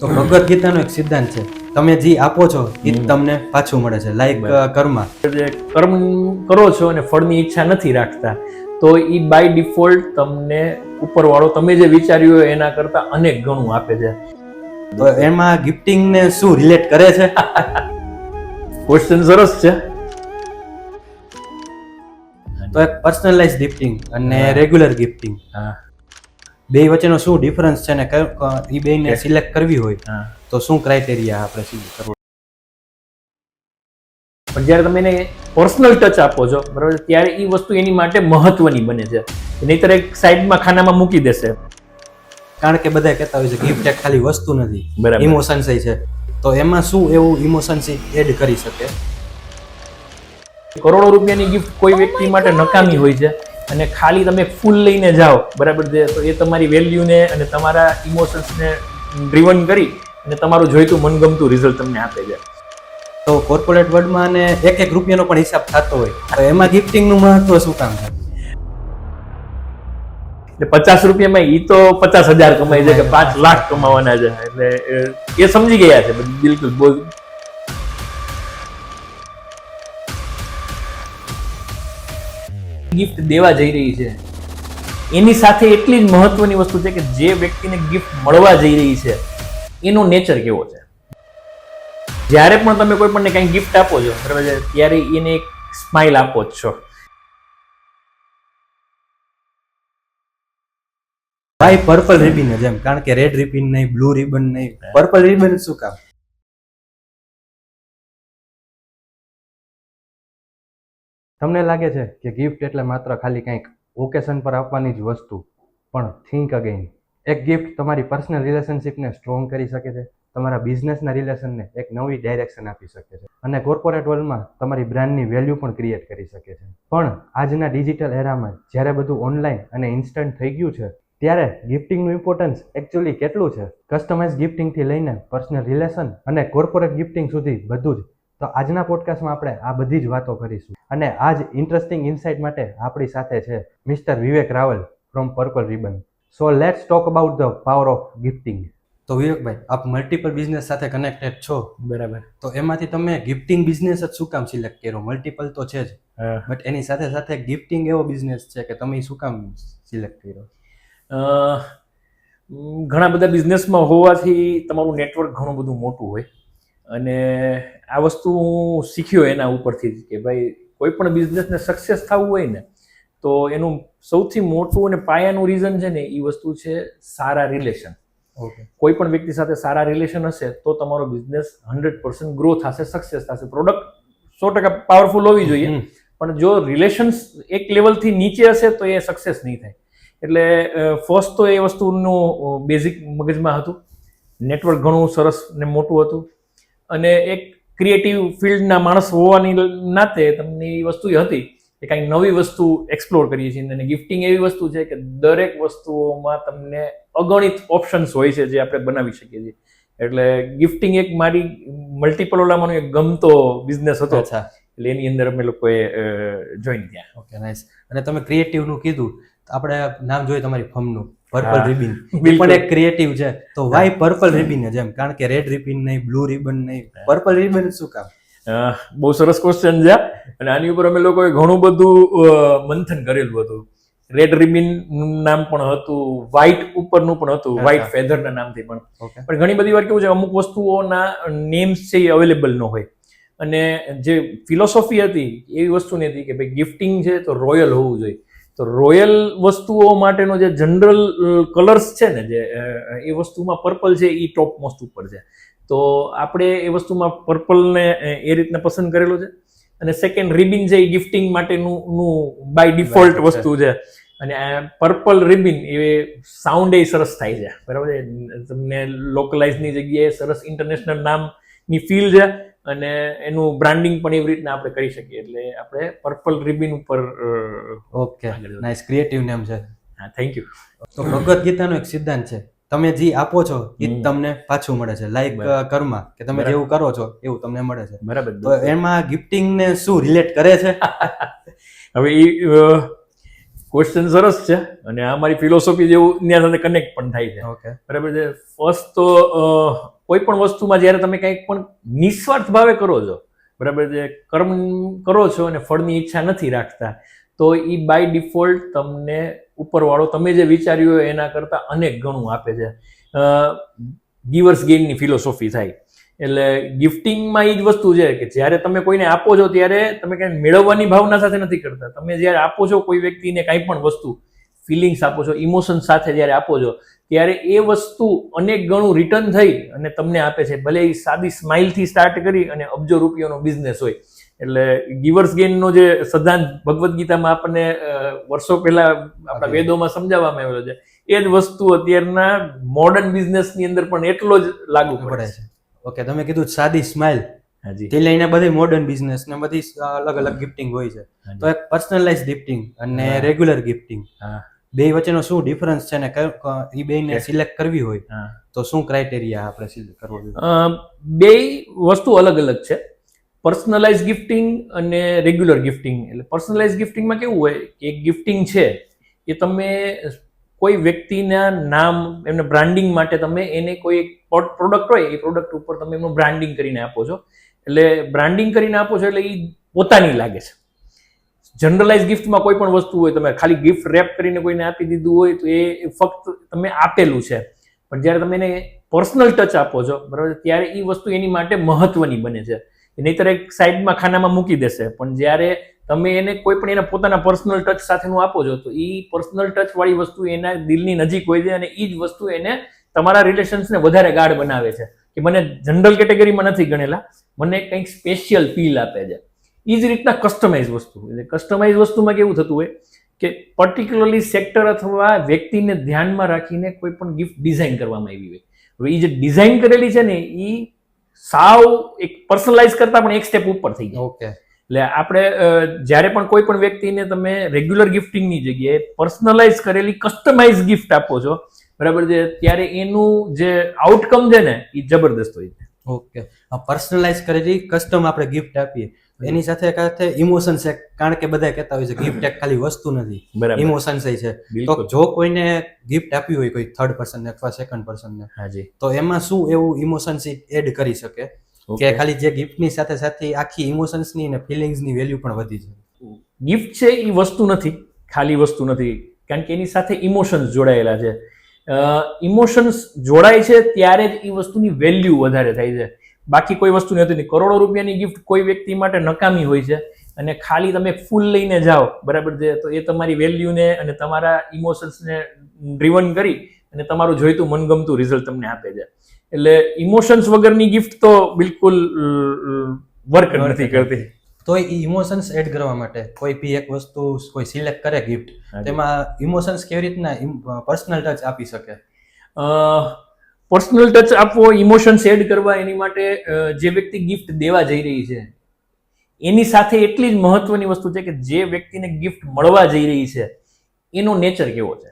તો ભગવદ્ ગીતાનો એક સિદ્ધાંત છે, તમે જે આપો છો એ જ તમને પાછું મળે છે. લાઈક કર્મ. જે કર્મ કરો છો અને ફળની ઈચ્છા નથી રાખતા તો એ બાય ડિફોલ્ટ તમને ઉપરવાળો તમે જે વિચાર્યું હોય એના કરતા અનેક ગણું આપે છે. તો એમાં ગિફ્ટિંગ ને શું રિલેટ કરે છે? ક્વેશ્ચન સરસ છે. તો એક પર્સનલાઇઝ ગિફ્ટિંગ અને રેગ્યુલર ગિફ્ટિંગ, હા બે વચ્ચેનો શું ડિફરન્સ છે ને એ બેને સિલેક્ટ કરવી હોય હા તો શું ક્રાઇટેરિયા આપણે સિલેક્ટ કરવો? પણ જ્યારે તમે એને પર્સનલ ટચ આપો છો બરાબર, ત્યારે એ વસ્તુ એની માટે મહત્વની બને છે. નહીતર એક સાઈડમાં ખાનામાં મૂકી દેશે. કારણ કે બધા કહેતા હોય છે ગિફ્ટ એક ખાલી વસ્તુ નથી, બરાબર. ઇમોશન્સ છે. તો એમાં શું એવું ઇમોશન્સ એડ કરી શકે? કરોડો રૂપિયાની ગિફ્ટ કોઈ વ્યક્તિ માટે નકામી હોય છે અને ખાલી તમે ફૂલ લઈને જાઓ બરાબર છે, તો એ તમારી વેલ્યુને અને તમારા ઇમોશન્સને ડ્રીવન કરી અને તમારું જોઈતું મનગમતું રિઝલ્ટ તમને આપે છે. તો કોર્પોરેટ વર્લ્ડમાં અને એક રૂપિયાનો પણ હિસાબ થતો હોય તો એમાં ગિફ્ટિંગનું મહત્વ શું કામ છે? એટલે 50 રૂપિયામાં ઈ તો 50,000 કમાય છે કે 5 લાખ કમાવાના છે, એટલે એ સમજી ગયા છે બિલકુલ. બોલ ગિફ્ટ દેવા જઈ રહી છે એની સાથે એટલી જ મહત્વની વસ્તુ છે કે જે વ્યક્તિને ગિફ્ટ મળવા જઈ રહી છે એનો નેચર કેવો છે. જ્યારે પણ તમે કોઈ પણ કંઈ ગિફ્ટ આપો છો બરાબર છે, ત્યારે એને એક સ્માઇલ આપો જ છો. ભાઈ પર્પલ રિબન જેમ, કારણ કે રેડ રિબન નહીં, બ્લુ રિબન નહીં, પર્પલ રિબન શું કામ? તમને લાગે છે કે ગિફ્ટ એટલે માત્ર ખાલી કંઈક ઓકેશન પર આપવાની જ વસ્તુ, પણ થિંક અગેન. એક ગિફ્ટ તમારી પર્સનલ રિલેશનશિપને સ્ટ્રોંગ કરી શકે છે, તમારા બિઝનેસના રિલેશનને એક નવી ડાયરેક્શન આપી શકે છે અને કોર્પોરેટ વર્લ્ડમાં તમારી બ્રાન્ડની વેલ્યુ પણ ક્રિએટ કરી શકે છે. પણ આજના ડિજિટલ એરામાં જ્યારે બધું ઓનલાઈન અને ઇન્સ્ટન્ટ થઈ ગયું છે ત્યારે ગિફ્ટિંગનું ઇમ્પોર્ટન્સ એકચ્યુઅલી કેટલું છે? કસ્ટમાઇઝ ગિફ્ટિંગથી લઈને પર્સનલ રિલેશન અને કોર્પોરેટ ગિફ્ટિંગ સુધી બધું જ. તો આજના પોડકાસ્ટમાં આપણે આ બધી જ વાતો કરીશું અને આ જ ઇન્ટરેસ્ટિંગ ઇન્સાઇટ માટે આપણી સાથે છે mister Vivek Raval from Purple Ribbon. So let's talk about the power of gifting. તો વિવેકભાઈ, આપ મલ્ટિપલ બિઝનેસ સાથે કનેક્ટેડ છો બરાબર. તો એમાંથી તમે ગિફ્ટિંગ બિઝનેસ જ શું કામ સિલેક્ટ કર્યો? મલ્ટિપલ તો છે જ, બટ એની સાથે સાથે ગિફ્ટિંગ એવો બિઝનેસ છે કે તમે શું કામ સિલેક્ટ કર્યો? ઘણા બધા બિઝનેસમાં હોવાથી તમારું નેટવર્ક ઘણું બધું મોટું હોય અને આ વસ્તુ હું શીખ્યો એના ઉપરથી જ કે ભાઈ કોઈ પણ બિઝનેસને સક્સેસ થવું હોય ને તો એનું સૌથી મોટું અને પાયાનું રીઝન છે ને એ વસ્તુ છે સારા રિલેશન. ઓકે. કોઈ પણ વ્યક્તિ સાથે સારા રિલેશન હશે તો તમારો બિઝનેસ 100% ગ્રો થશે, સક્સેસ થશે. પ્રોડક્ટ 100% પાવરફુલ હોવી જોઈએ, પણ જો રિલેશન્સ એક લેવલથી નીચે હશે તો એ સક્સેસ નહીં થાય. એટલે ફર્સ્ટ તો એ વસ્તુનું બેઝિક મગજમાં હતું. નેટવર્ક ઘણું સરસ ને મોટું હતું અને એક ક્રિએટિવ ફિલ્ડના માણસ હોવાની નાતે તમને એ વસ્તુ હતી કે કાંઈક નવી વસ્તુ એક્સપ્લોર કરીએ છીએ. અને ગિફ્ટિંગ એવી વસ્તુ છે કે દરેક વસ્તુઓમાં તમને અગણિત ઓપ્શન્સ હોય છે જે આપણે બનાવી શકીએ છીએ. એટલે ગિફ્ટિંગ એક મારી મલ્ટિપલ ઓલામાંનો એક ગમતો બિઝનેસ હતો. એટલે એની અંદર અમે લોકોએ જોઈન થયા. Okay, nice. અને તમે ક્રિએટિવનું કીધું, આપણે નામ જોઈએ તમારી ફર્મનું પર્પલ રિબન, પણ એક ક્રિએટિવ છે. તો વાય પર્પલ રિબન જેમ, કારણ કે રેડ રિબન નહીં, બ્લુ રિબન નહીં, પર્પલ રિબન શું કામ? બહુ સરસ ક્વેશ્ચન છે અને આની ઉપર અમે લોકોએ ઘણું બધું મંથન કરેલું હતું. રેડ રિબન નામ પણ હતું, વ્હાઇટ ઉપરનું પણ હતું, વ્હાઇટ ફેધરના નામથી પણ. પણ ઘણી બધી વાર કેવું છે, અમુક વસ્તુઓના નેમ્સ છે એ અવેલેબલ ન હોય અને જે ફિલોસોફી હતી એવી વસ્તુની હતી કે ભાઈ ગિફ્ટિંગ છે તો રોયલ હોવું જોઈએ. તો રોયલ વસ્તુઓ માટેનો જે જનરલ કલર્સ છે ને, જે એ વસ્તુમાં પર્પલ છે એ ટોપ મોસ્ટ ઉપર છે. તો આપણે એ વસ્તુમાં પર્પલને એ રીતના પસંદ કરેલું છે. અને સેકન્ડ રિબિન છે એ ગિફ્ટિંગ માટેનું બાય ડિફોલ્ટ વસ્તુ છે અને પર્પલ રિબિન એ સાઉન્ડ એ સરસ થાય છે બરાબર છે. તમને લોકલાઇઝની જગ્યાએ સરસ ઇન્ટરનેશનલ નામની ફીલ છે અને એનું બ્રાન્ડિંગ પણ એવી રીતના આપણે કરી શકીએ. એટલે આપણે પર્પલ રિબિન ઉપર. Okay, nice. ક્રિએટિવ નેમ છે. હા, થેન્ક યુ. તો ભગવદ્ ગીતાનો એક સિદ્ધાંત છે, તમે જે આપો છો એ જ તમને પાછું મળે છે. લાઈક કર્મ, કે તમે જેવું કરો છો એવું તમને મળે છે. બરાબર. તો એમાં ગિફ્ટિંગ ને શું રિલેટ કરે છે? હવે એ ક્વેશ્ચન સરસ છે અને આ મારી ફિલોસોફી જેવું એના સાથે કનેક્ટ પણ થાય છે. ઓકે, બરાબર છે. ફર્સ્ટ તો કોઈ પણ વસ્તુમાં જ્યારે તમે કંઈક પણ નિસ્વાર્થ ભાવે કરો છો, બરાબર છે, કર્મ કરો છો અને ફળની ઈચ્છા નથી રાખતા, તો એ બાય ડિફોલ્ટ તમને ઉપરવાળો તમે જે વિચાર્યું હોય એના કરતાં અનેક ગણું આપે છે. ગિવર્સ ગેઇનની ફિલોસોફી થાય. એટલે ગિફ્ટિંગમાં એ જ વસ્તુ છે કે જ્યારે તમે કોઈને આપો છો ત્યારે તમે કંઈ મેળવવાની ભાવના સાથે નથી કરતા. તમે જ્યારે આપો છો કોઈ વ્યક્તિને કાંઈ પણ વસ્તુ, ફિલિંગ્સ આપો છો, ઇમોશન સાથે જ્યારે આપો છો, ત્યારે એ વસ્તુ અનેક ગણું રિટર્ન થઈ અને તમને આપે છે. ભલે એ સાદી સ્માઇલથી સ્ટાર્ટ કરી અને અબજો રૂપિયાનો બિઝનેસ હોય. એટલે ગિવર્સ ગેઇનનો જે સિદ્ધાંત ભગવદ્ ગીતામાં આપણને વર્ષો પહેલા આપણા વેદોમાં સમજાવવામાં આવેલો છે, એ જ વસ્તુ અત્યારના મોડર્ન બિઝનેસની અંદર પણ એટલો જ લાગુ પડે છે. ઓકે, તમે કીધું સાદી સ્માઇલ, હાજી, તે લઈને બધી મોડર્ન બિઝનેસ ને બધી અલગ અલગ ગિફ્ટિંગ હોય છે. તો એક પર્સનલાઇઝ ગિફ્ટિંગ અને રેગ્યુલર ગિફ્ટિંગ, હા, બે વચ્ચેનો શું ડિફરન્સ છે ને એ બેને સિલેક્ટ કરવી હોય હા, તો શું ક્રાઇટેરિયા આપણે સિલેક્ટ કરવો જોઈએ? બે વસ્તુ અલગ અલગ છે. પર્સનલાઇઝ ગિફ્ટિંગ અને રેગ્યુલર ગિફ્ટિંગ. એટલે પર્સનલાઇઝ ગિફ્ટિંગમાં કેવું હોય કે એક ગિફ્ટિંગ છે એ તમે કોઈ વ્યક્તિના નામ, એમને બ્રાન્ડિંગ માટે તમે એને કોઈ પ્રોડક્ટ હોય એ પ્રોડક્ટ ઉપર તમે એનું બ્રાન્ડિંગ કરીને આપો છો. એટલે બ્રાન્ડિંગ કરીને આપો છો એટલે એ પોતાની લાગે છે. જનરલાઇઝ ગિફ્ટમાં કોઈ પણ વસ્તુ હોય, તમે ખાલી ગિફ્ટ રેપ કરીને કોઈને આપી દીધું હોય તો એ ફક્ત તમે આપેલું છે. પણ જ્યારે તમે એને પર્સનલ ટચ આપો છો, બરાબર, ત્યારે એ વસ્તુ એની માટે મહત્વની બને છે. નહીંતર એક સાઈડમાં ખાનામાં મૂકી દેશે. પણ જ્યારે તમે એને કોઈ પણ એના પોતાના પર્સનલ ટચ સાથેનું આપો છો તો એ પર્સનલ ટચ વાળી વસ્તુ એના દિલની નજીક હોય છે અને એ જ વસ્તુ એને તમારા રિલેશન્સને વધારે ગાઢ બનાવે છે. કે મને જનરલ કેટેગરીમાં નથી ગણેલા, મને કંઈક સ્પેશિયલ ફીલ આપે છે. એ જ રીતના કસ્ટમાઇઝ વસ્તુ. એટલે કસ્ટમાઇઝ વસ્તુમાં કેવું થતું હોય કે પર્ટિક્યુલરલી સેક્ટર અથવા વ્યક્તિને ધ્યાનમાં રાખીને કોઈ પણ ગિફ્ટ ડિઝાઇન કરવામાં આવી હોય. હવે એ જે ડિઝાઇન કરેલી છે ને એ સાવ એક પર્સનલાઇઝ કરતા પણ એક સ્ટેપ ઉપર થઈ જાય. ઓકે, એટલે આપણે જ્યારે પણ કોઈ પણ વ્યક્તિને તમે રેગ્યુલર ગિફ્ટિંગની જગ્યાએ પર્સનલાઇઝ કરેલી કસ્ટમાઇઝ ગિફ્ટ આપો છો, બરાબર છે, ત્યારે એનું જે આઉટકમ છે ને એ જબરદસ્ત હોય છે. ઓકે, પર્સનલાઇઝ કરેલી કસ્ટમ આપણે ગિફ્ટ આપીએ એની સાથે સાથે ઇમોશન્સ છે, કારણ કે બધા કહેતા હોય છે ગિફ્ટ એક ખાલી વસ્તુ નથી, બરાબર, ઇમોશન્સ છે. તો બિલકુલ. જો કોઈને ગિફ્ટ આપી હોય કોઈ થર્ડ પર્સનને અથવા સેકન્ડ પર્સનને, હાજી, તો એમાં શું એવું ઇમોશન્સ એડ કરી શકે કે ખાલી જે ગિફ્ટની સાથે સાથે આખી ઇમોશન્સની અને ફિલિંગ્સની વેલ્યુ પણ વધી જાય? ગિફ્ટ છે એ વસ્તુ નથી, ખાલી વસ્તુ નથી, કારણ કે એની સાથે ઇમોશન્સ જોડાયેલા છે. ઇમોશન્સ જોડાય છે ત્યારે જ એ વસ્તુની વેલ્યુ વધારે થાય છે. બાકી કોઈ વસ્તુ નથી. કરોડો રૂપિયાની ગિફ્ટ કોઈ વ્યક્તિ માટે નકામી હોય છે અને ખાલી તમે ફૂલ લઈને જાઓ, બરાબર છે, તો એ તમારી વેલ્યુને અને તમારા ઇમોશન્સને ડ્રીવન કરી અને તમારું જોઈતું મનગમતું રિઝલ્ટ તમને આપે છે. એટલે ઇમોશન્સ વગરની ગિફ્ટ તો બિલકુલ વર્ક નથી કરતી. તો એ ઇમોશન્સ એડ કરવા માટે કોઈ બી એક વસ્તુ કોઈ સિલેક્ટ કરે ગિફ્ટ, તેમાં ઇમોશન્સ કેવી રીતના પર્સનલ ટચ આપી શકે? પર્સનલ ટચ આપવો, ઇમોશન્સ એડ કરવા, એની માટે જે વ્યક્તિ ગિફ્ટ દેવા જઈ રહી છે એની સાથે એટલી જ મહત્વની વસ્તુ છે કે જે વ્યક્તિને ગિફ્ટ મળવા જઈ રહી છે એનો નેચર કેવો છે.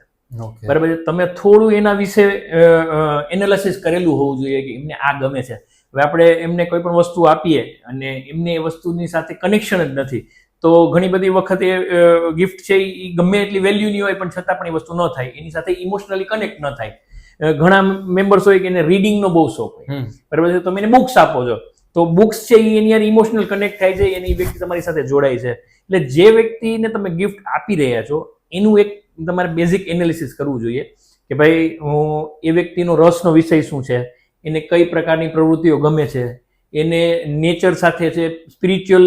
બરાબર છે, તમે થોડું એના વિશે એનાલિસિસ કરેલું હોવું જોઈએ કે એમને આ ગમે છે. હવે આપણે એમને કોઈ પણ વસ્તુ આપીએ અને એમને એ વસ્તુની સાથે કનેક્શન જ નથી તો ઘણી બધી વખત એ ગિફ્ટ છે એ ગમે એટલી વેલ્યુની હોય પણ છતાં પણ એ વસ્તુ ન થાય, એની સાથે ઇમોશનલી કનેક્ટ ન થાય. ઘણા મેમ્બર્સ હોય કે એને રીડિંગનો બહુ શોખ હોય, બરાબર છે, તમે એને બુક્સ આપો છો તો બુક્સ છે એ એની યાર ઇમોશનલ કનેક્ટ થાય છે, એની વ્યક્તિ તમારી સાથે જોડાય છે. એટલે જે વ્યક્તિને તમે ગિફ્ટ આપી રહ્યા છો એનું એક તમારે બેઝિક એનાલિસિસ કરવું જોઈએ કે ભાઈ એ વ્યક્તિનો રસનો વિષય શું છે, એને કઈ પ્રકારની પ્રવૃત્તિઓ ગમે છે, એને નેચર સાથે છે, સ્પિરિચ્યુઅલ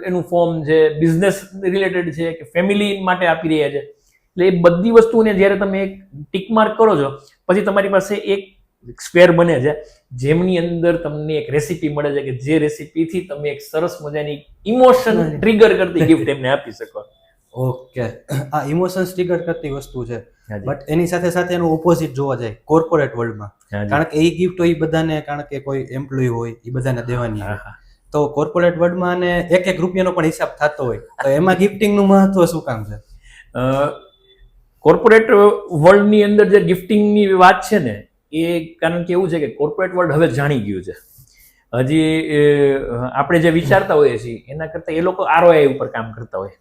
એનું ફોર્મ છે, બિઝનેસ રિલેટેડ છે કે ફેમિલી માટે આપી રહ્યા છે. એટલે એ બધી વસ્તુને જ્યારે તમે એક ટિક માર્ક કરો છો પછી તમારી પાસે એક સ્ક્વેર બને છે જેમની અંદર તમને એક રેસીપી મળે છે કે જે રેસીપીથી તમે એક સરસ મજાની ઇમોશન ટ્રિગર કરતી ગિફ્ટ એમને આપી શકો. ઓકે, આ ઇમોશન્સ ટ્રિગર કરતી વસ્તુ છે, બટ એની સાથે સાથે એનું ઓપોઝિટ જોવા જાય કોર્પોરેટ વર્લ્ડમાં, કારણ કે એ ગિફ્ટ હોય બધાને, કારણ કે કોઈ એમ્પ્લોય હોય એ બધાને દેવાની હોય, તો કોર્પોરેટ વર્લ્ડમાં અને એક રૂપિયાનો પણ હિસાબ થતો હોય તો એમાં ગિફ્ટિંગનું મહત્વ શું કામ છે? કોર્પોરેટ વર્લ્ડની અંદર જે ગિફ્ટિંગની વાત છે ને એ કારણ કે એવું છે કે કોર્પોરેટ વર્લ્ડ હવે જાણી ગયું છે. હજી આપણે જે વિચારતા હોઈએ છીએ એના કરતાં એ લોકો ROI ઉપર કામ કરતા હોય.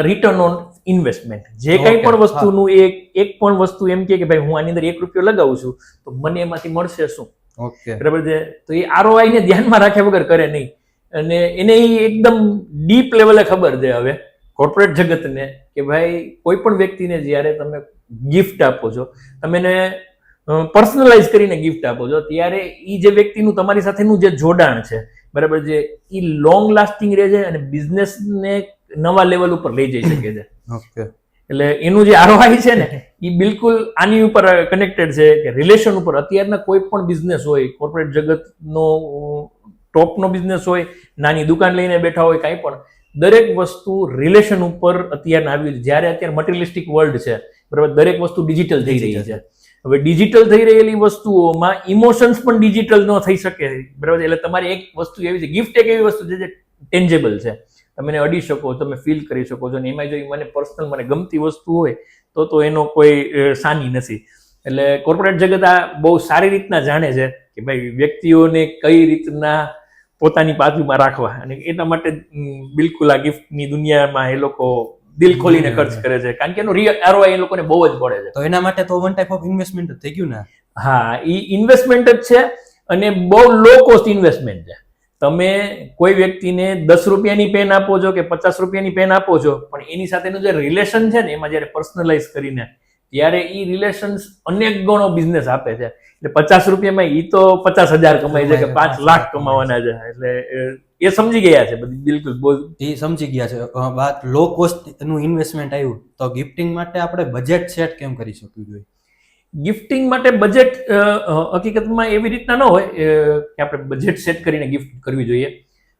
રિટર્ન ઓન ઇન્વેસ્ટમેન્ટ, જે કંઈ પણ વસ્તુનું એક પણ વસ્તુ એમ કે ભાઈ હું આની અંદર ₹1 લગાવું છું તો મને એમાંથી મળશે શું? ઓકે. બરાબર છે. તો એ ROI ને ધ્યાનમાં રાખ્યા વગર કરે નહીં, અને એને ઈ એકદમ ડીપ લેવલે ખબર છે હવે કોર્પોરેટ જગતને કે ભાઈ કોઈ પણ વ્યક્તિને જ્યારે તમે ગિફ્ટ આપો છો, તમે એને પર્સનલાઇઝ કરીને ગિફ્ટ આપો છો, ત્યારે એ જે વ્યક્તિનું તમારી સાથેનું જે જોડાણ છે, બરાબર છે, એ લોંગ લાસ્ટિંગ રહે છે અને બિઝનેસને નવા લેવલ ઉપર લઈ જઈ શકે છે. ઓકે. એટલે એનું જે ROI છે ને એ બિલકુલ આની ઉપર કનેક્ટેડ છે કે રિલેશન ઉપર. અત્યારના કોઈ પણ બિઝનેસ હોય, કોર્પોરેટ જગતનો ટોપનો બિઝનેસ હોય, નાની દુકાન લઈને બેઠા હોય, કાંઈ પણ, દરેક વસ્તુ રિલેશન ઉપર અત્યારે આવી. જ્યારે અત્યારે મટીરિયલિસ્ટિક વર્લ્ડ છે, બરાબર, દરેક વસ્તુ ડિજિટલ થઈ રહી છે. હવે ડિજિટલ થઈ રહેલી વસ્તુઓમાં ઇમોશન્સ પણ ડિજિટલ ન થઈ શકે, બરાબર. એટલે તમારી એક વસ્તુ એવી છે, ગિફ્ટ એક એવી વસ્તુ છે જે ટેન્જેબલ છે, તમે એને અડી શકો, તમે ફીલ કરી શકો છો. અને એમાં જો મને પર્સનલ મને ગમતી વસ્તુ હોય તો એનો કોઈ સાની નથી. એટલે કોર્પોરેટ જગત આ બહુ સારી રીતના જાણે છે કે ભાઈ વ્યક્તિઓને કઈ રીતના પોતાની બાજુમાં રાખવા, અને એના માટે બિલકુલ આ ગિફ્ટની દુનિયામાં એ લોકો દિલ ખોલીને ખર્ચ કરે છે, કારણ કે એનો ROI એ લોકોને બહુ જ પડે છે. તો એના માટે તો વન ટાઈપ ઓફ ઇન્વેસ્ટમેન્ટ જ થઈ ગયું ને. હા, એ ઇન્વેસ્ટમેન્ટ જ છે, અને બહુ લો કોસ્ટ ઇન્વેસ્ટમેન્ટ છે. તમે કોઈ વ્યક્તિને 10 રૂપિયાની પેન આપો છો કે 50 રૂપિયાની પેન આપો છો, પણ એની સાથેનું જે રિલેશન છે ને, એમાં જયારે પર્સનલાઇઝ કરીને, ત્યારે એ રિલેશન્સ અનેક ગણો બિઝનેસ આપે છે. એટલે 50 રૂપિયામાં એ તો 50,000 કમાય છે કે 5 લાખ કમાવાના છે. એટલે એ સમજી ગયા છે બધી, બિલકુલ બહુ એ સમજી ગયા છે. વાત લો કોસ્ટ નું ઇન્વેસ્ટમેન્ટ આવ્યું, તો ગિફ્ટિંગ માટે આપણે બજેટ સેટ કેમ કરી શકવું જોઈએ? ગિફ્ટિંગ માટે બજેટ હકીકતમાં એવી રીતના ન હોય કે આપણે બજેટ સેટ કરીને ગિફ્ટ કરવી જોઈએ.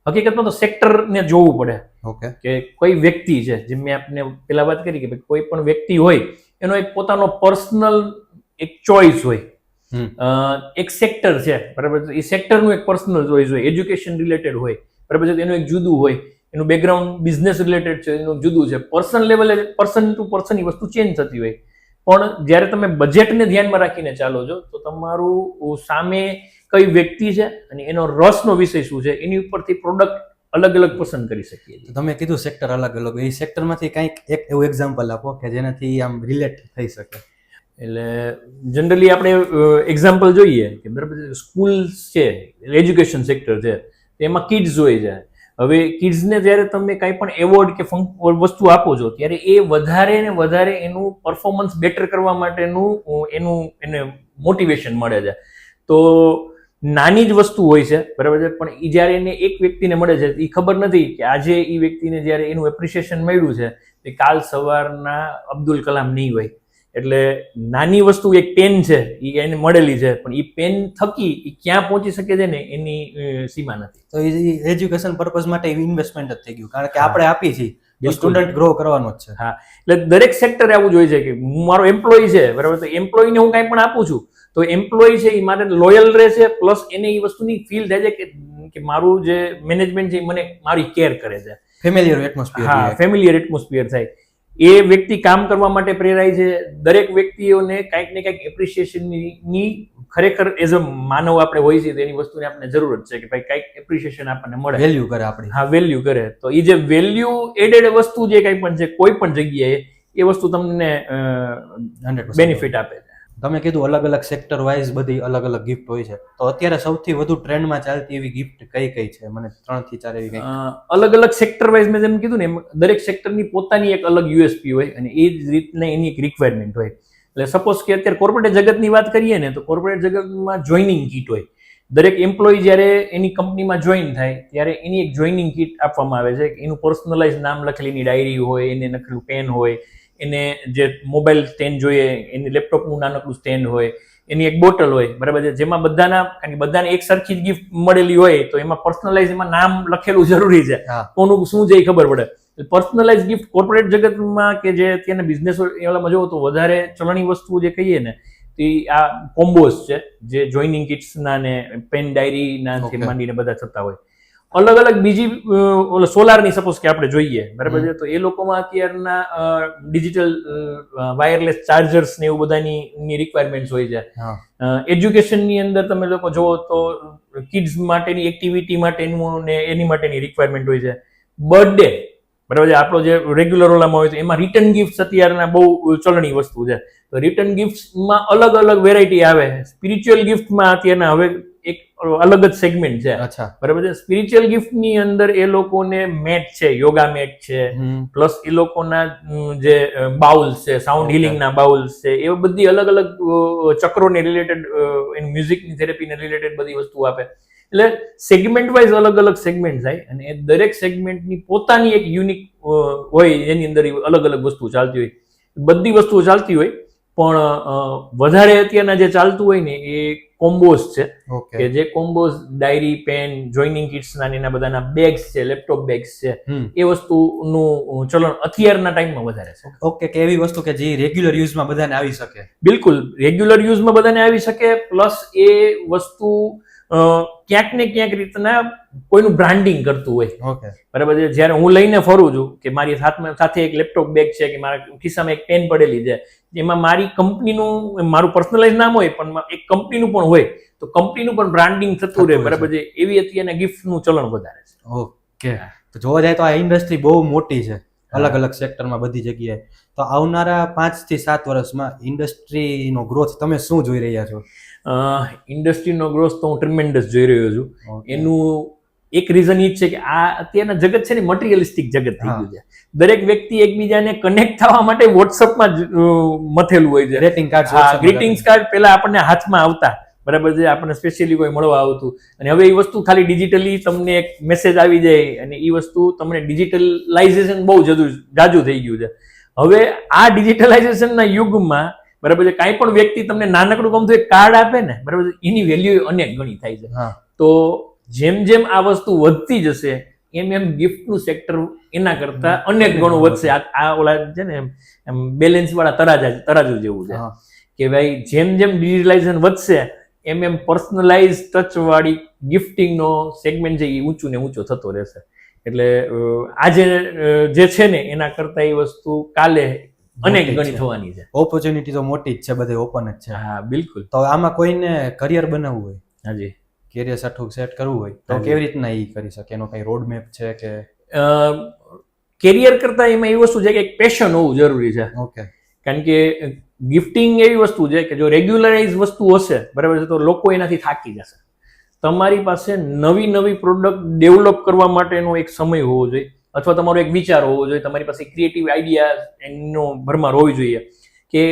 હકીકતમાં તો સેક્ટરને જોવું પડે. ઓકે. કે કોઈ વ્યક્તિ છે, જેમ મેં આપને પેલા વાત કરી કે કોઈ પણ વ્યક્તિ હોય એનો એક પોતાનો પર્સનલ એક ચોઇસ હોય, એક સેક્ટર છે, બરાબર. એ સેક્ટરનું એક પર્સનલ ચોઇસ હોય, એજ્યુકેશન રિલેટેડ હોય, બરાબર છે, એનું એક જુદું હોય, એનું બેકગ્રાઉન્ડ બિઝનેસ રિલેટેડ છે, એનું જુદું છે. પર્સન લેવલે પર્સન ટુ પર્સન એ વસ્તુ ચેન્જ થતી હોય. પણ જ્યારે તમે બજેટને ધ્યાનમાં રાખીને ચાલો છો, તો તમારું સામે કઈ વ્યક્તિ છે અને એનો રસનો વિષય શું છે, એની ઉપરથી પ્રોડક્ટ અલગ અલગ પસંદ કરી શકીએ છીએ. તમે કીધું સેક્ટર અલગ અલગ, એ સેક્ટરમાંથી કંઈક એક એવું એક્ઝામ્પલ આપો કે જેનાથી આમ રિલેટ થઈ શકે. એટલે જનરલી આપણે એક્ઝામ્પલ જોઈએ કે બરાબર, સ્કૂલ્સ છે, એજ્યુકેશન સેક્ટર છે, એમાં કિડ્સ હોય છે. હવે કિડ્સને જ્યારે તમે કાંઈ પણ એવોર્ડ કે વસ્તુ આપો છો, ત્યારે એ વધારે ને વધારે એનું પરફોર્મન્સ બેટર કરવા માટેનું એને મોટિવેશન મળે છે. તો નાની જ વસ્તુ હોય છે, બરાબર છે, પણ એ જ્યારે એને એક વ્યક્તિને મળે છે, એ ખબર નથી કે આજે એ વ્યક્તિને જ્યારે એનું એપ્રિસિએશન મળ્યું છે, એ કાલ સવારના અબ્દુલ કલામ નહીં હોય. એટલે નાની વસ્તુ એક પેન છે, એ એને મળેલી છે, પણ એ પેન થકી એ ક્યાં પહોંચી શકે છે ને એની સીમા નથી. તો એ એજ્યુકેશન પર્પઝ માટે ઇન્વેસ્ટમેન્ટ જ થઈ ગયું, કારણ કે આપણે આપી છીએ, સ્ટુડન્ટ ગ્રો કરવાનો જ છે. હા, એટલે દરેક સેક્ટરે આવું જોઈએ છે કે હું મારો એમ્પ્લોય છે, બરાબર, તો એમ્પ્લોયને હું કાંઈ પણ આપું છું, તો એમ્પ્લોય છે એ મારે લોયલ રહે છે, પ્લસ એને એ વસ્તુની ફીલ થાય છે કે મારું જે મેનેજમેન્ટ છે એ મને મારી કેર કરે છે. Familiar atmosphere. હા, ફેમિલિયર એટમોસ્ફિયર થાય. એ વ્યક્તિ કામ કરવા માટે પ્રેરાય છે. દરેક વ્યક્તિઓને કંઈક ને કંઈક એપ્રિસિએશનની ખરેખર એઝ અ માનવ આપણે હોય છે, તેની વસ્તુની આપણે જરૂર જ છે કે ભાઈ કંઈક એપ્રિસિએશન આપણને મળે, વેલ્યુ કરે આપણી. હા, વેલ્યુ કરે. તો એ જે વેલ્યુ એડેડ વસ્તુ જે કંઈ પણ છે, કોઈ પણ જગ્યાએ એ વસ્તુ તમને 100% બેનિફિટ આપે છે. તમે કીધું અલગ અલગ સેક્ટર વાઇઝ બધી અલગ અલગ ગિફ્ટ હોય છે, તો અત્યારે સૌથી વધુ ટ્રેન્ડમાં ચાલતી એવી ગિફ્ટ કઈ કઈ છે? મને 3 થી 4 એવી કઈ. અલગ અલગ સેક્ટર વાઇઝ મેં જેમ કીધું ને, એમ દરેક સેક્ટરની પોતાની એક અલગ USP હોય, અને એ જ રીતને એની એક રિક્વાયરમેન્ટ હોય. એટલે સપોઝ કે અત્યારે કોર્પોરેટ જગતની વાત કરીએ ને, તો કોર્પોરેટ જગતમાં જોઈનિંગ કીટ હોય. દરેક એમ્પ્લોય જ્યારે એની કંપનીમાં જોઈન થાય, ત્યારે એની એક જોઈનિંગ કીટ આપવામાં આવે છે. એનું પર્સનલાઇઝ નામ લખેલીની ડાયરી હોય, એને લખેલું પેન હોય, એને જે મોબાઈલ સ્ટેન્ડ જોઈએ, એની લેપટોપનું નાનકડું સ્ટેન્ડ હોય, એની એક બોટલ હોય, બરાબર છે, જેમાં બધાના, કારણ કે બધાને એક સરખી જ ગિફ્ટ મળેલી હોય, તો એમાં પર્સનલાઇઝ એમાં નામ લખેલું જરૂરી છે, કોનું શું છે એ ખબર પડે. પર્સનલાઇઝ ગિફ્ટ કોર્પોરેટ જગતમાં કે જે અત્યારના બિઝનેસ એવામાં જોવો તો વધારે ચલણી વસ્તુ જે કહીએ ને, તે આ કોમ્બોઝ છે, જે જોઈનિંગ કિટ્સના ને પેન ડાયરીના માંડીને બધા થતા હોય. અલગ અલગ બીજી સોલારની સપોઝ કે આપણે જોઈએ, બરાબર છે, તો એ લોકોમાં અત્યારના ડિજિટલ વાયરલેસ ચાર્જર્સ ને એવું બધાની રિક્વાયરમેન્ટ્સ હોય છે. એજ્યુકેશનની અંદર તમે લોકો જોવો તો કિડ્સ માટેની એક્ટિવિટી માટેનું ને એની માટેની રિક્વાયરમેન્ટ હોય છે. બર્થડે બરાબર છે. આપણો જે રેગ્યુલર ઓલામાં હોય તો એમાં રિટર્ન ગિફ્ટ અત્યારના બહુ ચલણી વસ્તુ છે. તો રિટર્ન ગિફ્ટમાં અલગ અલગ વેરાયટી આવે. સ્પિરિચ્યુઅલ ગિફ્ટમાં અત્યારના હવે એક અલગ જ સેગમેન્ટ છે. અચ્છા. બરાબર છે. સ્પિરિચ્યુઅલ ગિફ્ટની અંદર એ લોકોને મેટ છે, યોગા મેટ છે, પ્લસ એ લોકોના જે બાઉલ્સ છે, સાઉન્ડ હિલિંગના બાઉલ્સ છે, એ બધી અલગ અલગ ચક્રોને રિલેટેડ, મ્યુઝિકની થેરેપીને રિલેટેડ બધી વસ્તુ આપે. એટલે સેગમેન્ટ વાઇઝ અલગ અલગ સેગમેન્ટ થાય અને એ દરેક સેગમેન્ટની પોતાની એક યુનિક હોય, એની અંદર અલગ અલગ વસ્તુ ચાલતી હોય. બધી વસ્તુઓ ચાલતી હોય, પણ વધારે અત્યારના જે ચાલતું હોય ને એ કોમ્બોઝ છે. કે જે કોમ્બોઝ ડાયરી, પેન, જોઈનિંગ કિટ્સના એના બધાના બેગ્સ છે, લેપટોપ બેગ્સ છે, એ વસ્તુનું ચલણ અત્યારના ટાઈમમાં વધારે છે. ઓકે, કે એવી વસ્તુ કે જે રેગ્યુલર યુઝમાં બધાને આવી શકે. બિલકુલ, રેગ્યુલર યુઝમાં બધાને આવી શકે, પ્લસ એ વસ્તુ ક્યાંક ને ક્યાંક રીતના કોઈનું બ્રાન્ડિંગ કરતું હોય. ઓકે, બરાબર છે. જ્યારે હું લઈને ફરું છું કે મારી સાથે એક લેપટોપ બેગ છે, કે મારા ખિસ્સામાં એક પેન પડેલી છે, એમાં મારી કંપનીનું, મારું પર્સનલાઇઝ નામ હોય પણ એક કંપનીનું પણ હોય, તો કંપનીનું પણ બ્રાન્ડિંગ થતું રહે. બરાબર છે. એવી અત્યારના ગિફ્ટનું ચલણ વધારે છે. ઓકે, તો જોવા જાય તો આ ઇન્ડસ્ટ્રી બહુ મોટી છે, અલગ અલગ સેક્ટરમાં બધી જગ્યાએ. તો આવનારા 5 થી 7 વર્ષમાં ઇન્ડસ્ટ્રીનો ગ્રોથ તમે શું જોઈ રહ્યા છો? ઇન્ડસ્ટ્રીનો ગ્રોથ તો હું ટ્રીમેન્ડસ જોઈ રહ્યો છું. એનું એક રીઝન એ જ છે કે આ અત્યારના જગત છે ને મટીરિયલિસ્ટિક જગત થઈ ગયું છે. દરેક વ્યક્તિ એકબીજાને કનેક્ટ થવા માટે વોટ્સઅપમાં જ મથેલું હોય છે. ગ્રીટિંગ કાર્ડ, ગ્રીટિંગ્સ કાર્ડ પેલા આપણને હાથમાં આવતા, બરાબર છે, આપણને સ્પેશિયલી કોઈ મળવા આવતું, અને હવે એ વસ્તુ ખાલી ડિજિટલી તમને એક મેસેજ આવી જાય, અને એ વસ્તુ તમને ડિજિટલાઇઝેશન બહુ જાજુ થઈ ગયું છે. હવે આ ડિજિટલાઇઝેશનના યુગમાં, બરાબર છે, કાંઈ પણ વ્યક્તિ તમને નાનકડું ગમતું એક કાર્ડ આપે ને, બરાબર છે, એની વેલ્યુ અનેક ગણી થાય છે. તો જેમ જેમ આ વસ્તુ વધતી જશે એમ એમ ગિફ્ટનું સેક્ટર એના કરતા અનેક ગણું વધશે. આ ઓલા છે ને એમ બેલેન્સ વાળા તરાજુ જેવું છે કે ભાઈ જેમ જેમ ડિજિટલાઇઝેશન વધશે એમ એમ પર્સનલાઇઝ ટચ વાળી ગિફ્ટિંગનો સેગમેન્ટ છે એ ઊંચું ને ઊંચો થતો રહેશે. એટલે આજે જે છે ને એના કરતા એ વસ્તુ કાલે અનેક ગણી થવાની છે. ઓપોર્ચ્યુનિટી તો મોટી જ છે, બધે ઓપન જ છે. હા, બિલકુલ. તો આમાં કોઈને કરિયર બનાવવું હોય, હાજી, કેરિયર સેટ કરવું હોય તો કેવી રીતના એ કરી શકે? એનો કઈ રોડ મેપ છે કે? કેરિયર કરતા એમાં એવી વસ્તુ છે કે એક પેશન હોવું જરૂરી છે. ઓકે, કારણ કે ગિફ્ટિંગ એવી વસ્તુ છે કે જો રેગ્યુલરાઇઝ વસ્તુ હશે, બરાબર છે, તો લોકો એનાથી થાકી જશે. તમારી પાસે નવી નવી પ્રોડક્ટ ડેવલપ કરવા માટેનો એક સમય હોવો જોઈએ, અથવા તમારો એક વિચાર હોવો જોઈએ, તમારી પાસે ક્રિએટિવ આઈડિયા એનો ભરમાર હોવી જોઈએ. કે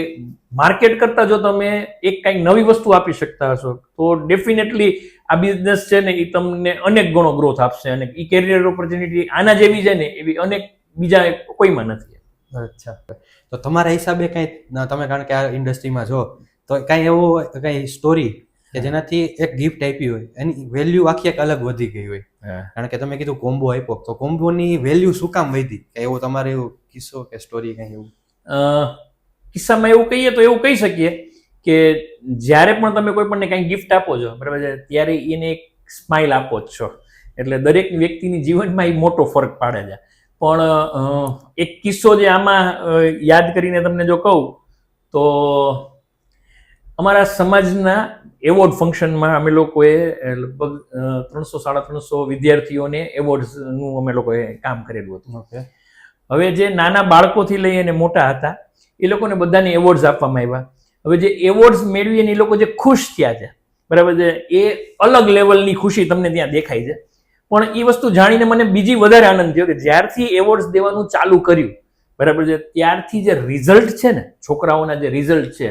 માર્કેટ કરતા જો તમે એક કંઈક નવી વસ્તુ આપી શકતા હશો તો ડેફિનેટલી આ બિઝનેસ છે ને એ તમને અનેક ગણો ગ્રોથ આપશે, અને એ કેરિયર ઓપોર્ચ્યુનિટી આના જેવી છે ને એવી અનેક બીજા કોઈમાં નથી. અચ્છા, તો તમારા હિસાબે કઈ તમે, કારણ કે આ ઇન્ડસ્ટ્રીમાં છો, તો કઈ એવું કઈ સ્ટોરી કે જેનાથી એક ગિફ્ટ આપી હોય એની વેલ્યુ આખી એક અલગ વધી ગઈ હોય? કારણ કે તમે કીધું કોમ્બો આપ્યો, તો કોમ્બોની વેલ્યુ શું કામ વધી? કે એવું તમારે એવું કિસ્સો કે સ્ટોરી કઈ એવું? કિસ્સામાં એવું કહીએ તો એવું કહી શકીએ કે જ્યારે પણ તમે કોઈ પણને કંઈ ગિફ્ટ આપો છો, બરાબર છે, ત્યારે એને એક સ્માઇલ આપો જ છો, એટલે દરેક વ્યક્તિની જીવનમાં એ મોટો ફરક પાડે છે. પણ એક કિસ્સો જે આમાં યાદ કરીને તમને જો કહું તો અમારા સમાજના એવોર્ડ ફંક્શનમાં અમે લોકોએ લગભગ 300-350 વિદ્યાર્થીઓને એવોર્ડ્સનું અમે લોકોએ કામ કરેલું હતું. ઓકે, હવે જે નાના બાળકોથી લઈ અને મોટા હતા એ લોકોને બધાને એવોર્ડ્સ આપવામાં આવ્યા. હવે જે એવોર્ડ્સ મેળવી અને એ લોકો જે ખુશ થયા છે, બરાબર છે, એ અલગ લેવલની ખુશી તમને ત્યાં દેખાય છે. પણ એ વસ્તુ જાણીને મને બીજી વધારે આનંદ થયો કે જ્યારથી એવોર્ડ્સ દેવાનું ચાલુ કર્યું, બરાબર છે, ત્યારથી જે રિઝલ્ટ છે ને, છોકરાઓના જે રિઝલ્ટ છે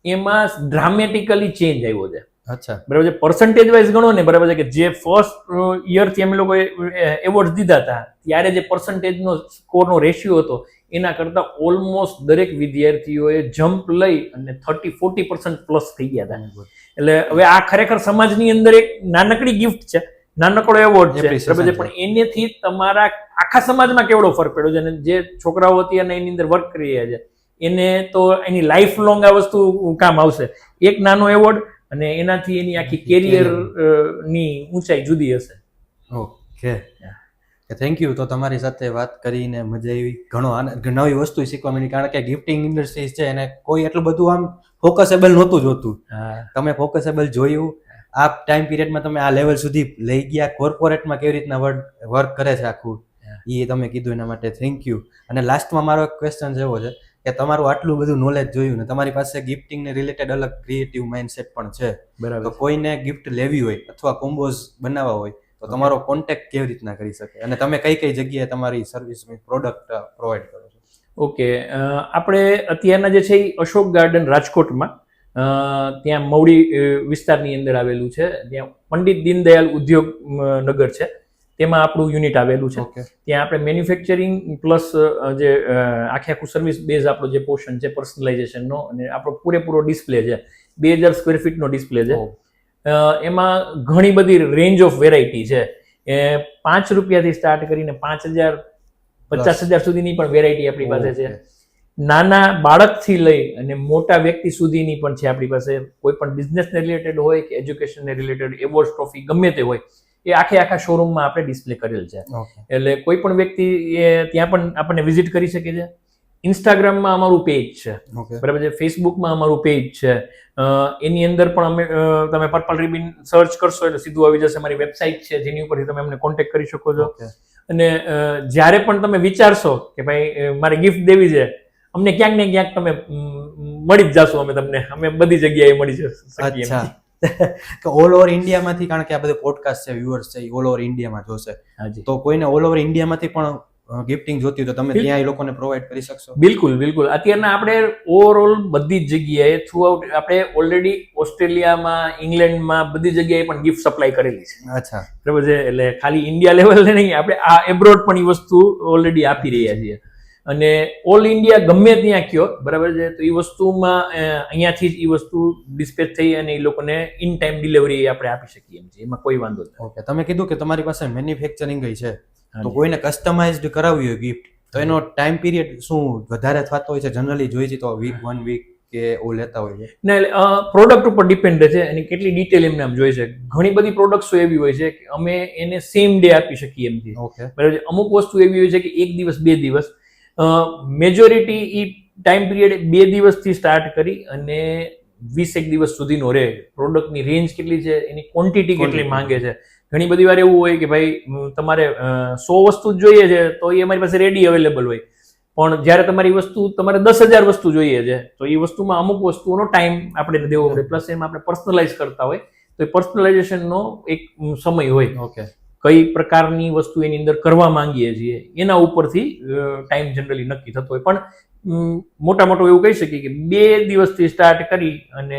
એમાં ડ્રામેટિકલી ચેન્જ આવ્યો છે. અચ્છા, બરાબર છે. પર્સન્ટેજ વાઇઝ ગણો ને, બરાબર છે, કે જે ફર્સ્ટ યરથી અમે લોકોએ એવોર્ડ દીધા હતા ત્યારે જે પર્સન્ટેજનો સ્કોરનો રેશિયો હતો એના કરતાં ઓલમોસ્ટ દરેક વિદ્યાર્થીઓએ જમ્પ લઈ અને 30-40% પ્લસ થઈ ગયા હતા. એટલે હવે આ ખરેખર સમાજની અંદર એક નાનકડી ગિફ્ટ છે, નાનકડો એવોર્ડ છે, બરાબર છે, પણ એનેથી તમારા આખા સમાજમાં કેવડો ફરક પડ્યો છે. અને જે છોકરાઓ અત્યારે એની અંદર વર્ક કરી રહ્યા છે એને તો એની લાઈફ લોંગ આ વસ્તુ કામ આવશે. એક નાનો એવોર્ડ અને એનાથી એની આખી કેરિયર ની ઊંચાઈ જુદી હશે. Okay, thank you. તો તમારી સાથે વાત કરીને મજા આવી, ઘણો નવી વસ્તુ શીખવા મળી. કારણ કે ગિફ્ટિંગ ઇન્ડસ્ટ્રી છે એને કોઈ એટલું બધું આમ ફોકસેબલ નહોતું જોતું. તમે ફોકસેબલ જોયું, આ ટાઈમ પીરિયડમાં તમે આ લેવલ સુધી લઈ ગયા. કોર્પોરેટમાં કેવી રીતના વર્ક કરે છે આખું, એ તમે કીધું એના માટે થેન્ક યુ. અને લાસ્ટમાં મારો એક ક્વેશ્ચન એવો છે કે તમારું આટલું બધું નોલેજ જોયું ને તમારી પાસે ગિફ્ટિંગને રિલેટેડ અલગ ક્રિએટિવ માઇન્ડસેટ પણ છે, બરાબર. તો કોઈને ગિફ્ટ લેવી હોય અથવા કોમ્બોઝ બનાવવા હોય તો તમારો કોન્ટેક્ટ કેવી રીતના કરી શકે અને તમે કઈ કઈ જગ્યાએ તમારી સર્વિસ પ્રોડક્ટ પ્રોવાઈડ કરો છો? ઓકે, આપણે અત્યારના જે છે એ અશોક ગાર્ડન રાજકોટમાં ત્યાં મવડી વિસ્તારની અંદર આવેલું છે. ત્યાં પંડિત દીનદયાલ ઉદ્યોગ નગર છે, તેમાં આપણું યુનિટ આવેલું છે. ઓકે, ત્યાં આપણે મેન્યુફેક્ચરિંગ પ્લસ જે આખે આખું સર્વિસ બેઝ આપણો જે પોર્શન છે પર્સનલાઇઝેશનનો, અને આપણો પૂરેપૂરો ડિસ્પ્લે છે, 2000 સ્ક્વેર ફીટનો ડિસ્પ્લે છે. એમાં ઘણી બધી રેન્જ ઓફ વેરાયટી છે. 5 રૂપિયાથી સ્ટાર્ટ કરીને 5000 50,000 સુધીની પણ વેરાયટી આપણી પાસે છે. નાના બાળકથી લઈ અને મોટા વ્યક્તિ સુધીની પણ છે આપણી પાસે. કોઈ પણ બિઝનેસને રિલેટેડ હોય કે એજ્યુકેશનને રિલેટેડ એવોર્ડ ટ્રોફી ગમે તે હોય એ આખા શોરૂમમાં આપણે ડિસ્પ્લે કરેલ છે. એટલે કોઈ પણ વ્યક્તિ ત્યાં પણ આપણને વિઝિટ કરી શકે છે. ઇન્સ્ટાગ્રામમાં અમારું પેજ છે, બરાબર છે, ફેસબુકમાં અમારું પેજ છે. એની અંદર પણ અમે તમે પર્પલ રિબિન સર્ચ કરશો એટલે સીધું આવી જશે. અમારી વેબસાઇટ છે જેની ઉપરથી તમે અમને કોન્ટેક્ટ કરી શકો છો. અને જ્યારે પણ તમે વિચારશો કે ભાઈ મારે ગિફ્ટ દેવી છે, અમને ક્યાંક ને ક્યાંક તમે મળી જ જાશો. અમે બધી જગ્યાએ મળી શકીએ. અચ્છા, કે ઓલ ઓવર ઇન્ડિયામાંથી, કારણ કે આ બધું પોડકાસ્ટ છે, વ્યુઅર્સ છે, ઓલ ઓવર ઇન્ડિયામાં જોશે, તો કોઈને ઓલ ઓવર ઇન્ડિયામાંથી પણ ગિફ્ટિંગ જોતી હોય તો તમે ત્યાં એ લોકોને પ્રોવાઈડ કરી શકશો? બિલકુલ બિલકુલ. અત્યારના આપણે ઓવરઓલ બધી જ જગ્યાએ થ્રુ આઉટ આપણે ઓલરેડી ઓસ્ટ્રેલિયામાં, ઇંગ્લેન્ડમાં બધી જગ્યાએ પણ ગિફ્ટ સપ્લાય કરેલી છે. અચ્છા, બરાબર છે. એટલે ખાલી ઇન્ડિયા લેવલે નહીં, આપણે આ એબ્રોડ પણ એ વસ્તુ ઓલરેડી આપી રહ્યા છીએ. અને ઓલ ઇન્ડિયા ગમે ત્યાં કયો, બરાબર છે, તો એ વસ્તુમાં અહીંયાથી જ એ વસ્તુ ડિસ્પેચ થઈ અને એ લોકોને ઇન ટાઈમ ડિલિવરી આપણે આપી શકીએ એમ છે. એમાં કોઈ વાંધો નથી. ઓકે, તમે કીધું કે તમારી પાસે મેન્યુફેક્ચરિંગ છે, તો કોઈને કસ્ટમાઇઝડ કરાવવી હોય ગિફ્ટ તો એનો ટાઈમ પીરિયડ શું વધારે થતો હોય છે? જનરલી જોઈએ છે તો વીક, 1 વીક કે એવું લેતા હોય છે? ના, પ્રોડક્ટ ઉપર ડિપેન્ડ છે અને કેટલી ડિટેલ એમને આમ જોઈએ છે. ઘણી બધી પ્રોડક્ટ્સો એવી હોય છે કે અમે એને સેમ ડે આપી શકીએ એમ છે, ઓકે, બરાબર છે. અમુક વસ્તુ એવી હોય છે કે 1 દિવસ 2 દિવસ. મેજોરિટી એ ટાઈમ પીરિયડ 2 દિવસથી સ્ટાર્ટ કરી અને 20 દિવસ સુધીનો રહે. પ્રોડક્ટની રેન્જ કેટલી છે, એની ક્વોન્ટિટી કેટલી માંગે છે. ઘણી બધી વાર એવું હોય કે ભાઈ તમારે 100 વસ્તુ જ જોઈએ છે તો એ અમારી પાસે રેડી અવેલેબલ હોય, પણ જ્યારે તમારી વસ્તુ તમારે 10,000 વસ્તુ જોઈએ છે તો એ વસ્તુમાં અમુક વસ્તુઓનો ટાઈમ આપણે દેવો પડે. પ્લસ એમાં આપણે પર્સનલાઇઝ કરતા હોય તો એ પર્સનલાઇઝેશનનો એક સમય હોય. ઓકે, કઈ પ્રકારની વસ્તુ એની અંદર કરવા માંગીએ છીએ એના ઉપરથી ટાઈમ જનરલી નક્કી થતો હોય. પણ મોટા મોટું એવું કહી શકીએ કે 2 દિવસથી સ્ટાર્ટ કરી અને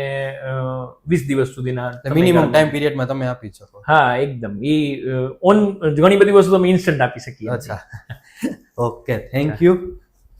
20 દિવસ સુધીના મિનિમમ ટાઈમ પીરિયડમાં તમે આપી શકો? હા, એકદમ. ઘણી બધી વસ્તુ અમે ઇન્સ્ટન્ટ આપી શકીએ. અચ્છા, ઓકે, થેન્ક યુ.